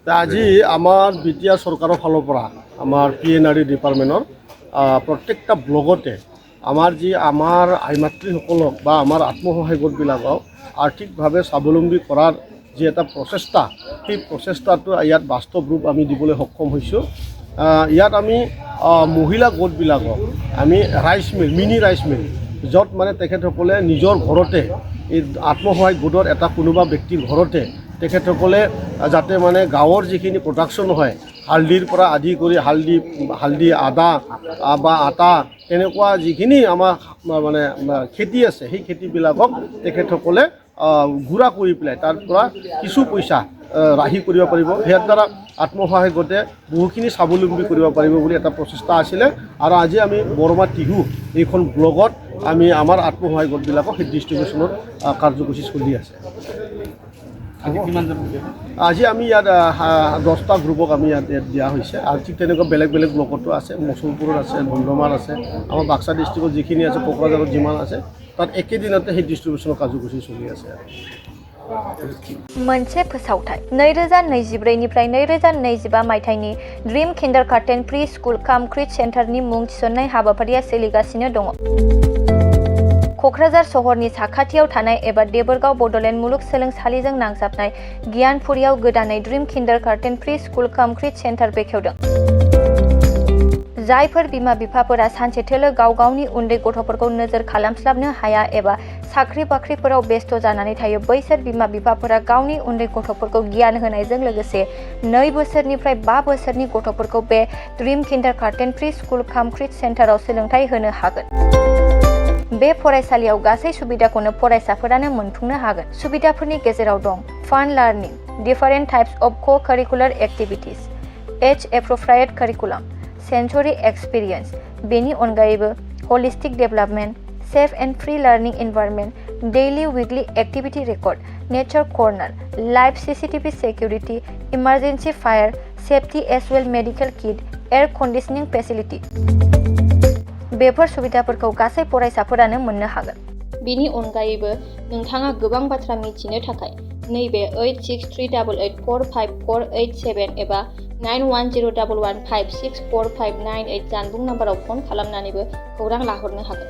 আজি আমাৰ বিটিআৰ চৰকাৰৰ ফালৰ পৰা আমাৰ PNRD ডিপাৰ্টমেণ্টৰ প্ৰত্যেকটা ব্লগতে আমাৰ আই মাতৃসকলক বা আমাৰ আত্মসহায়ক গোটবিলাকক আৰ্থিকভাৱে স্বাৱলম্বী কৰাৰ যি এটা প্ৰচেষ্টা, সেই প্ৰচেষ্টাটো ইয়াত বাস্তৱ ৰূপ আমি দিবলৈ সক্ষম হৈছোঁ। ইয়াত আমি মহিলা গোটবিলাকক আমি rice mill, mini rice mill, য'ত মানে তেখেতসকলে নিজৰ ঘৰতে এই আত্মসহায়ক গোটৰ এটা কোনোবা ব্যক্তিৰ ঘৰতে তেখেতসকলে যাতে মানে গাঁৱৰ যিখিনি প্ৰডাকশ্যন হয়, হালধিৰ পৰা আদি কৰি হালধি, আদা বা আটা, তেনেকুৱা যিখিনি আমাৰ মানে খেতি আছে, সেই খেতিবিলাকক তেখেতসকলে গুড়া কৰি পেলাই তাৰ পৰা কিছু পইচা ৰাহি কৰিব পাৰিব। ইয়াৰ দ্বাৰা আত্মসহায়ক গোটে বহুখিনি স্বাৱলম্বী কৰিব পাৰিব বুলি এটা প্ৰচেষ্টা আছিলে। আৰু আজি আমি বৰমা টিহু এইখন ব্লগত আমি আমাৰ আত্মসহায়ক গোটবিলাকক সেই ডিষ্ট্ৰিবিউশ্যনৰ কাৰ্যসূচী চলি আছে। আজি আমি ইয়াত 10টা গ্ৰুপক আমি ইয়াত দিয়া হৈছে। আৰু ঠিক তেনেকুৱা বেলেগ বেলেগ ব্লকতো আছে, মচুলপুৰত আছে, ধুন্দমাত আছে, আমাৰ বাক্সা ডিষ্ট্ৰিক্টত যিখিনি আছে, কোকৰাঝাৰত যিমান আছে, তাত একেদিনতে সেই ডিষ্ট্ৰিবিউশ্যনৰ কাৰ্যসূচী চলি আছে। मोनसे फोसावथाय 2024 निफ्राय 2025 मायथाइनि ड्रीम किन्डारगार्टेन प्रि स्कुल काम क्रिट सेन्टारनि मुं थिसननाय हाबाफारिया सोलिगासिनो दङ। क'क्राझार सहरनि साखाथियाव थानाय एबा देबोरगाव बड'लेण्ड मुलुगसोलोंसालिजों नांजाबनाय गियानपुरियाव गोदानै ड्रीम किन्डारगार्टेन प्रि स्कुल काम क्रिट सेन्टार बेखेवदों। जायफोर बिमा बिफाफोरा सानसे थोलो गाव गावनि उन्दै गथ'फोरखौ नोजोर खालामस्लाबनो हाया एबा साख्रि बाख्रिफोराव बेस्थ' जानानै थायो, बैसोर बिमा बिफाफोरा गावनि उन्दै गथ'फोरखौ गियान होनायजों लोगोसे 2 बोसोरनिफ्राय 5 बोसोरनि गथ'फोरखौ बे ड्रीम किन्डारगार्टेन प्रि स्कुल काम क्रिट सेन्टाराव सोलोंथाइ होनो हागोन। बे फरायसालियाव गासै सुबिदाखौनो फरायसाफोरानो मोनफुंनो हागोन। सुबिदाफोरनि गेजेराव दं फान लार्निं, different types of co-curricular activities, age appropriate curriculum, sensory experience, बेनि अनगायैबो holistic development, safe and free learning environment, daily weekly activity record, nature corner, live CCTV security, emergency fire safety as well medical kit, air conditioning facility. Before सुबिदाफोरखौ गासै फरायसाफोरानो मोननो हागोन। बेनि अनगायैबो नोंथाङा गोबां बाथ्रा मिथिनो थाखाय नैबे 8638454887 एबा 9101156459 जानबुं नाम्बाराव फन खालामनानैबो खौरां लाहरनो हागोन।